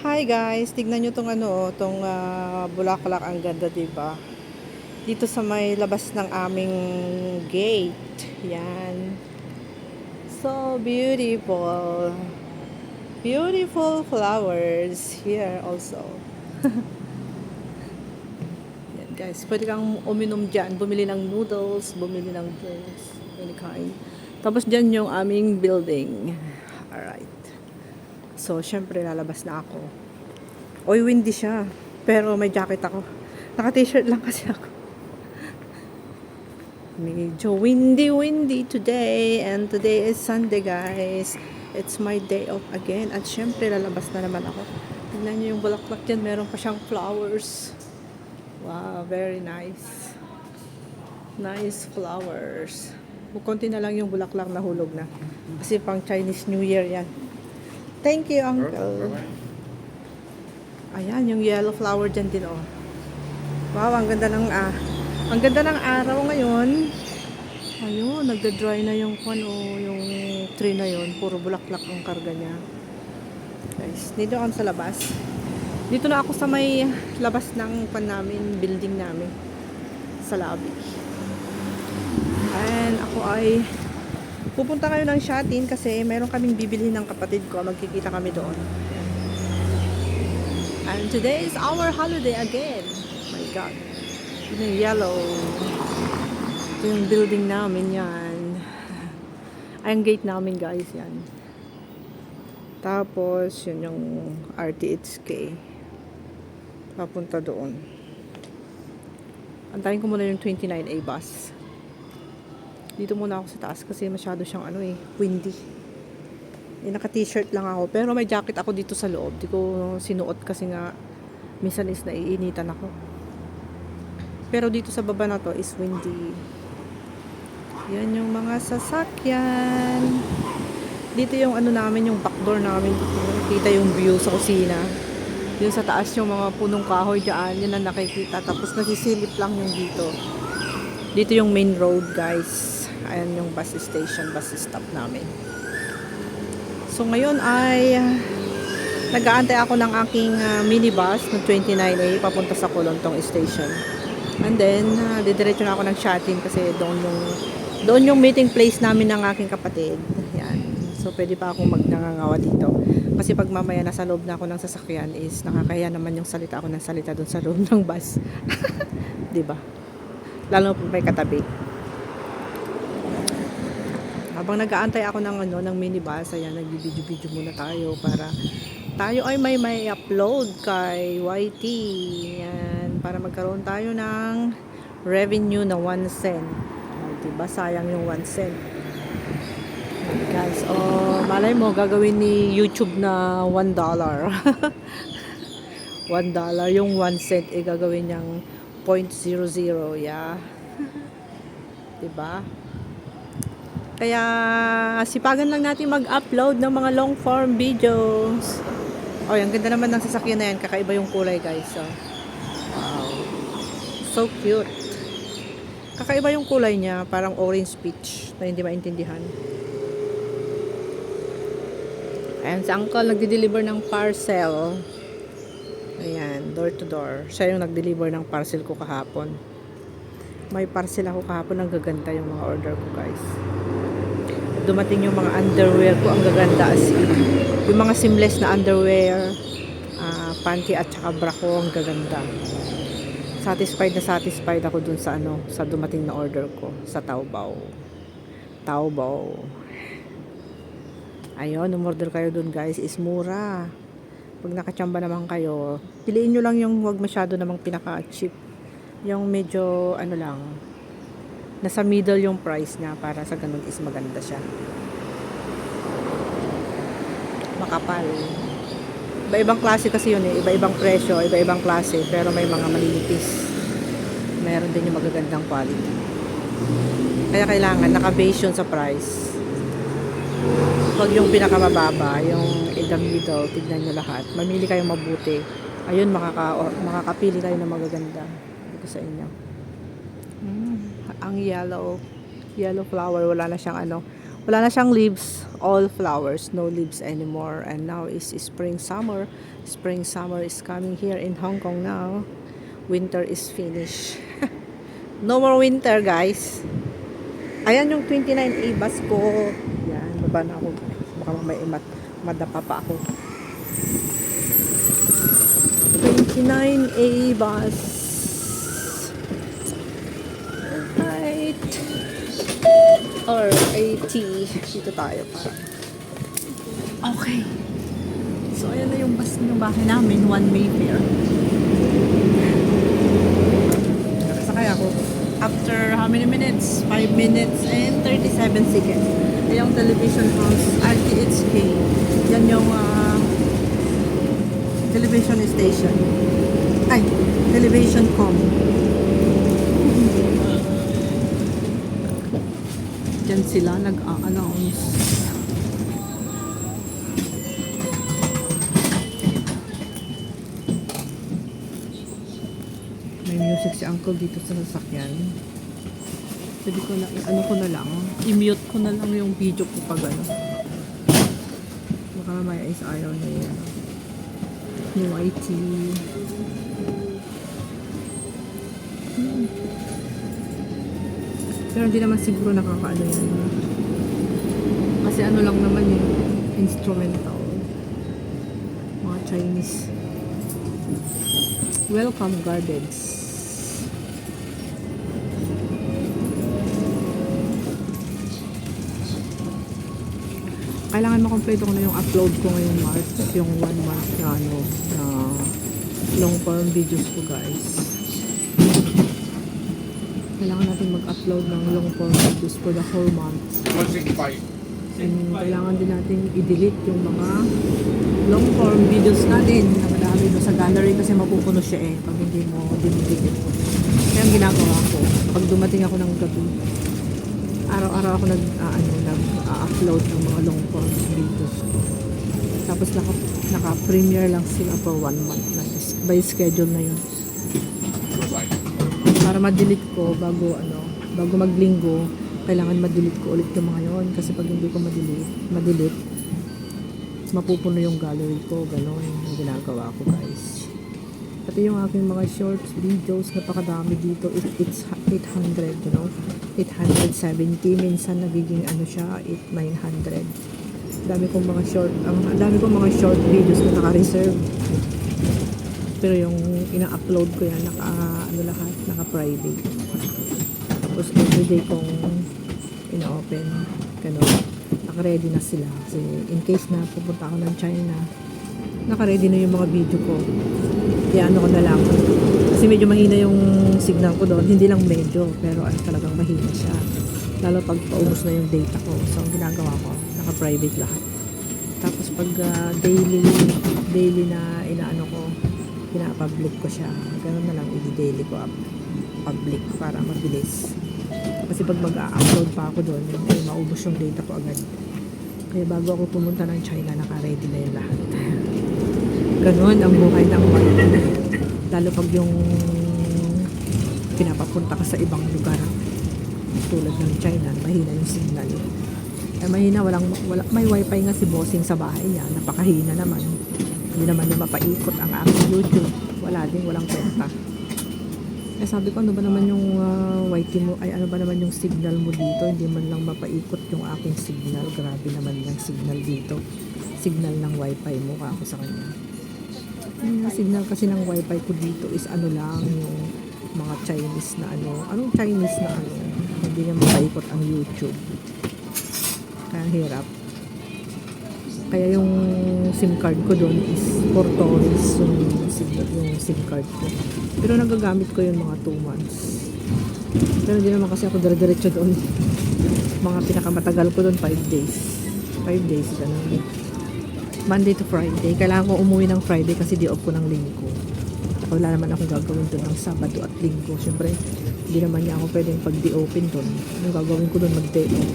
Hi guys, tignan nyo tong tong bulaklak, ang ganda 'di ba? Dito sa may labas ng aming gate. Yan. So beautiful. Beautiful flowers here also. Yan guys, pwede kang uminom diyan, bumili ng noodles, bumili ng drinks, any kind. Tapos diyan yung aming building. Alright. So, syempre lalabas na ako. Oy, windy siya. Pero may jacket ako. Naka-t-shirt lang kasi ako. Medyo windy today. And today is Sunday, guys. It's my day off again. At syempre, lalabas na naman ako. Tignan nyo yung bulaklak dyan. Meron pa siyang flowers. Wow, very nice. Nice flowers. Konti na lang yung bulaklak na hulog na. Kasi pang Chinese New Year yan. Thank you, Uncle. Ayan, yung yellow flower dyan din, oh. Wow, ang ganda ng araw ngayon. Ayun, nagda-dry na yung yung tree na yon. Puro bulaklak ang karga niya. Guys, dito kami sa labas. Dito na ako sa may labas ng namin, building namin. Sa lobby. And ako ay pupunta kayo ng Shatin kasi meron kaming bibili ng kapatid ko. Magkikita kami doon. And today is our holiday again. My God. Yung yellow. Ito yung building namin yan. Ay, ang gate namin guys yan. Tapos, yun yung RTHK. Papunta doon. Antayin ko muna yung 29A bus. Dito muna ako sa taas kasi masyado siyang windy. Naka-t-shirt lang ako. Pero may jacket ako dito sa loob. Di ko sinuot kasi nga minsan is naiinitan ako. Pero dito sa baba na to is windy. Yan yung mga sasakyan. Dito yung namin, yung backdoor namin. Kita yung view sa kusina. Yung sa taas yung mga punong kahoy dyan. Yun ang nakikita. Tapos nasisilip lang yung dito. Dito yung main road guys. Ayan yung bus station, bus stop namin. So ngayon ay nag-aantay ako ng aking minibus ng 29A papunta sa Kolontong Station. And then didiretso na ako ng Shatin kasi doon yung meeting place namin ng aking kapatid. Yan. So pwede pa akong magngangawa dito. Kasi pag mamaya nasa loob na ako ng sasakyan is nakakahiya naman yung salita ako ng salita doon sa loob ng bus. 'Di ba? Lalo pa may katabi. Habang nag-aantay ako ng minibus, ayan, nag-video muna tayo para tayo ay may upload kay YT. Yan, para magkaroon tayo ng revenue na 1 cent. Diba? Sayang yung 1 cent. Guys, malay mo, gagawin ni YouTube na $1. $1. Yung 1 cent, gagawin niyang 0.00. Yeah. Diba? Kaya sipagan lang natin mag-upload ng mga long form videos. Oh, ang ganda naman ng sasakyan na yan. Kakaiba yung kulay guys. So, wow. So cute. Kakaiba yung kulay niya. Parang orange peach na hindi maintindihan. Ayan, si Uncle nagde-deliver ng parcel. Ayan, door to door. Siya yung nag-deliver ng parcel ko kahapon. May parcel ako kahapon. Ang gaganda yung mga order ko guys. Dumating yung mga underwear ko, ang gaganda as in. Yung mga seamless na underwear, panty at saka bra ko, ang gaganda. Satisfied ako dun sa sa dumating na order ko sa Taobao. Ayun, umorder kayo dun guys, is mura. Pag nakachamba naman kayo, piliin nyo lang yung wag masyado namang pinaka-cheap. Yung medyo lang, nasa middle yung price niya para sa ganun is maganda siya. Makapal. Iba-ibang klase kasi yun eh. Iba-ibang presyo, iba-ibang klase. Pero may mga malinipis. Meron din yung magagandang quality. Kaya kailangan naka-base yun sa price. Pag yung pinakamababa, yung in the middle, tignan nyo lahat. Mamili kayong mabuti. Ayun, makakapili kayo ng magaganda. Ito sa inyo. Ang yellow flower, wala na siyang Wala na siyang leaves, all flowers, no leaves anymore. And now is spring summer. Spring summer is coming here in Hong Kong now. Winter is finished. No more winter, guys. Ayan yung 29A bus ko. Yan, baba na ako. Baka mamaya madapa pa ako. 29A bus. Right. Or AT. Dito tayo para. Okay. So, ayan na yung bus ng bahay namin. 1 Mayfair. Nakasakay ako. After how many minutes? 5 minutes and 37 seconds. Ayong television house, RTHK. Yan yung television station. Ay, television com. Diyan sila nag-a-announce. May music si Uncle dito sa sasakyan. Sabi ko na, ano ko na lang, i-mute ko na lang yung video ko pag ano. Baka mamaya is ayaw na yan. Yung YT. Pero hindi naman siguro nakakaano yan. Kasi ano lang naman yung instrumental. Mga Chinese. Welcome Gardens. Kailangan makompleto ko na yung upload ko ngayong March, yung 1 month na ano, na long form videos ko, guys. Kailangan natin mag-upload ng long form videos for the whole month. 165. And kailangan din natin i-delete yung mga long form videos natin na madami doon sa gallery kasi mapupuno siya pag hindi mo dinidikit. Kaya ang ginagawa ko, pag dumating ako ng gabi, araw-araw ako nag-upload ng mga long form videos ko. Tapos naka-premiere lang sila for 1 month na by schedule na yun. Para ma-delete ko bago maglinggo, kailangan ma-delete ko ulit yung mga yun kasi pag hindi ko ma-delete, mapupuno yung gallery ko. Ganon yung ginagawa ko, guys. Pati yung aking mga shorts videos, napakadami dito. It's 800, you know, 870. Minsan nagiging ano siya, 900. Dami kong mga short videos na naka-reserve. Pero yung ina-upload ko yan, naka-private. Tapos everyday kong ina-open. Ganun. Naka-ready na sila. Kasi in case na pupunta ako ng China, naka-ready na yung mga video ko. Kaya ano ko na lang. Kasi medyo mahina yung signal ko doon. Hindi lang medyo, pero talagang mahina siya. Lalo pag paubos na yung data ko. So, ang ginagawa ko, naka-private lahat. Tapos pag daily na inaano ko, pina-public ko siya. Ganun na lang, i-daily ko public para mabilis. Kasi pag mag-upload pa ako doon, maubos yung data ko agad. Kaya bago ako pumunta ng China, naka-ready na yung lahat. Ganun ang buhay ng YT. Lalo pag yung pinapapunta ka sa ibang lugar tulad ng China, mahina yung signal. Mahina, may wifi nga si bossing sa bahay niya, napakahina naman. Hindi naman niya mapaikot ang aking YouTube. Walang kwenta. Sabi ko, ano ba naman yung YT mo, ay ano ba naman yung signal mo dito, hindi man lang mapaikot yung aking signal. Grabe naman yung signal dito. Signal ng wifi mo ako sa kanya. Yung signal kasi ng wifi ko dito is ano lang, yung mga Chinese na anong Chinese na hindi niya mapaikot ang YouTube. Kaya hirap. Kaya yung SIM card ko doon is for tourists yung SIM card ko. Pero nagagamit ko yung mga 2 months. Pero hindi naman kasi ako dire-diretso doon. Mga pinakamatagal ko doon 5 days. 5 days, ganun. Monday to Friday. Kailangan ko umuwi ng Friday kasi di off ko ng linggo. Wala naman akong gagawin doon ng Sabado at Linggo. Siyempre, hindi naman niya ako pwedeng pag-di open doon. Anong gagawin ko doon? Mag-day off.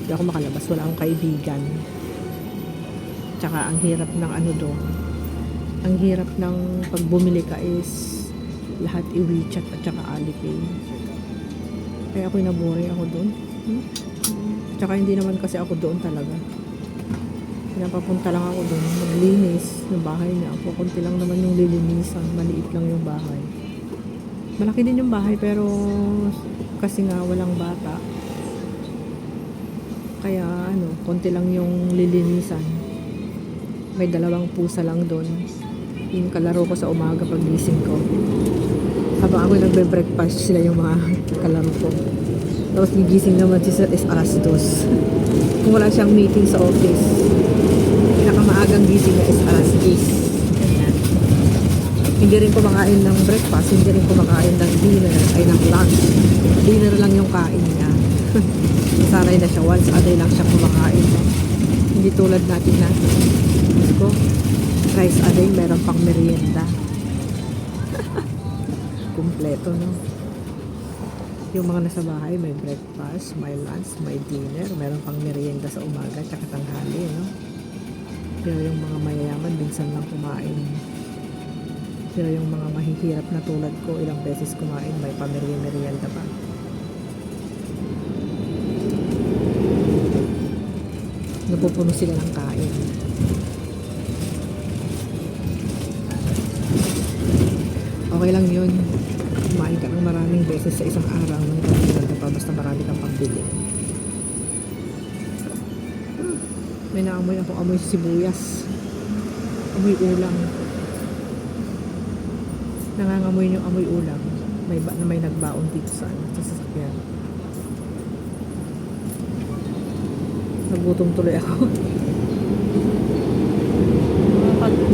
Hindi ako makalabas. Wala akong kaibigan. Tsaka ang hirap ng doon. Ang hirap ng pag bumili ka is lahat i-WeChat at tsaka Alipay. Kaya ako'y nabuhay ako doon. Tsaka hindi naman kasi ako doon talaga. Pinapapunta lang ako doon, maglinis ng bahay niya. Konti lang naman yung lilinisan, maliit lang yung bahay. Malaki din yung bahay pero kasi nga walang bata. Kaya konti lang yung lilinisan. May 2 pusa lang doon. Yung kalaro ko sa umaga pag gising ko. Habang ako nagbe-breakfast, sila yung mga kalaro ko. Tapos gigising naman siya is alas 2. Kung wala siyang meeting sa office, pinakamaagang gising niya is alas 10. Ganyan. Hindi rin kumakain ng breakfast, hindi rin kumakain ng dinner, ay ng lunch. Dinner lang yung kain niya. Sanay na siya, once a day lang siya kumakain. Hindi tulad natin na, ko, rice a day, meron pang merienda. Kumpleto, no? Yung mga nasa bahay, may breakfast, may lunch, may dinner, meron pang merienda sa umaga, tsaka tanghali, no? Pero yung mga mayayaman, minsan lang kumain. Pero yung mga mahihirap na tulad ko, ilang beses kumain, may pamerienda pa. Napupuno sila ng kain. Okay lang yun. Kumain ka ng maraming beses sa isang araw ng pamerienda pa, basta marami kang pagbili. May naamoy ako, amoy sibuyas. Amoy ulam. Nangangamoy yung amoy ulam. May nagbaon dito sa sasakyan. Nagutom tuloy ako.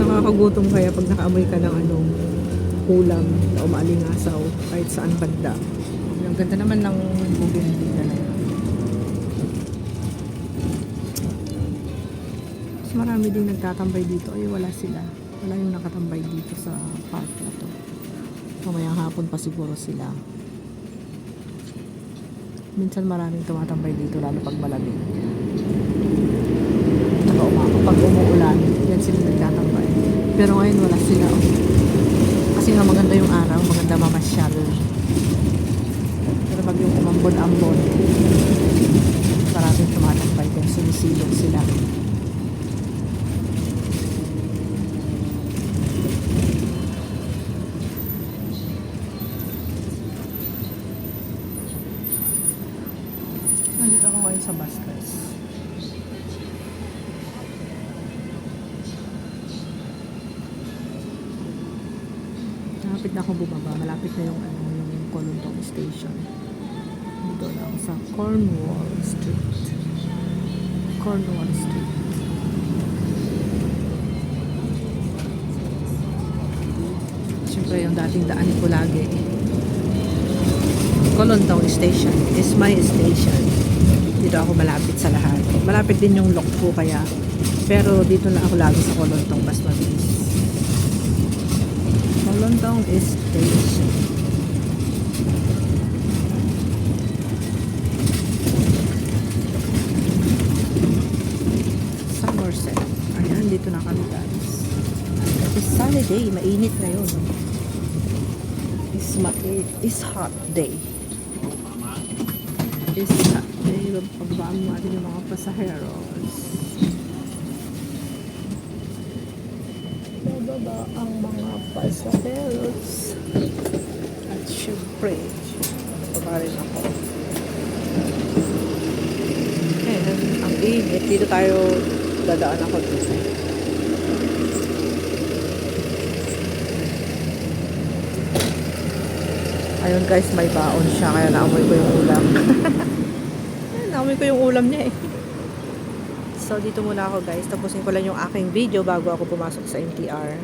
Nakakagutom kaya pag nakaamoy ka ng ulam na umaalingasaw kahit saan banda. Ang ganda naman ng bougainvillea na yan. Mas marami din nagtatambay dito. Ay, wala sila. Wala yung nakatambay dito sa park na to. Mamayang hapon pa siguro sila. Minsan maraming tumatambay dito lalo pag malamig. Tsaka pag umuulan, yan sila nagtatambay. Pero ngayon wala sila. Kasi nga maganda yung araw, maganda mamasyal. Pero pag yung umambon-ambon, maraming tumatambay kung sumisilong sila. Nandito ako ngayon sa Baskers. Malapit na ako bumaba. Malapit na yung Colondong Station. Dito lang sa Cornwall Street. Cornwall Street. Siyempre yung dating daan ko lagi. Colondong Station is my station. Dito ako malapit sa lahat. Malapit din yung Lokpo kaya. Pero dito na ako lagi sa Colondong, mas mabilis. Colondong Station. Somerset. Ayan, dito na kami guys. It's sunny day. Mainit na yun. It's hot day. It's hot day. Pagbabaan mo natin yung mga pasaheros. Bababa ang mga pasaheros. At syempre, bababa rin ako. Ayan, ang init. Dito tayo dadaan ako dito. Ayun guys, may baon siya kaya naamoy ko yung ulam. Naamoy ko yung ulam niya eh. So dito muna ako guys, tapusin ko lang yung aking video bago ako pumasok sa MTR.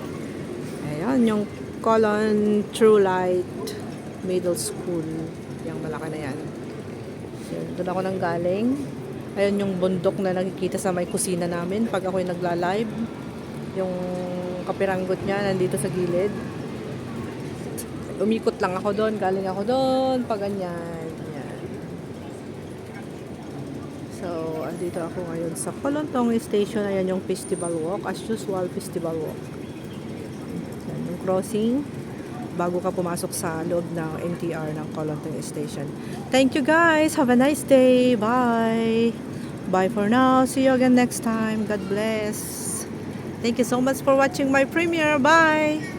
Ayan, yung Colon True Light Middle School. Yung malaki na yan. So, doon ako nang galing. Ayun yung bundok na nakikita sa may kusina namin pag ako'y nagla-live. Yung kapiranggot niya nandito sa gilid. Umikot lang ako doon, galing ako doon, pag ganyan. Yan. So, andito ako ngayon sa Colondong Station. Ayan yung Festival Walk, as usual, Festival Walk. Yan, yung crossing, bago ka pumasok sa loob ng MTR ng Colondong Station. Thank you guys! Have a nice day! Bye! Bye for now. See you again next time. God bless. Thank you so much for watching my premiere. Bye!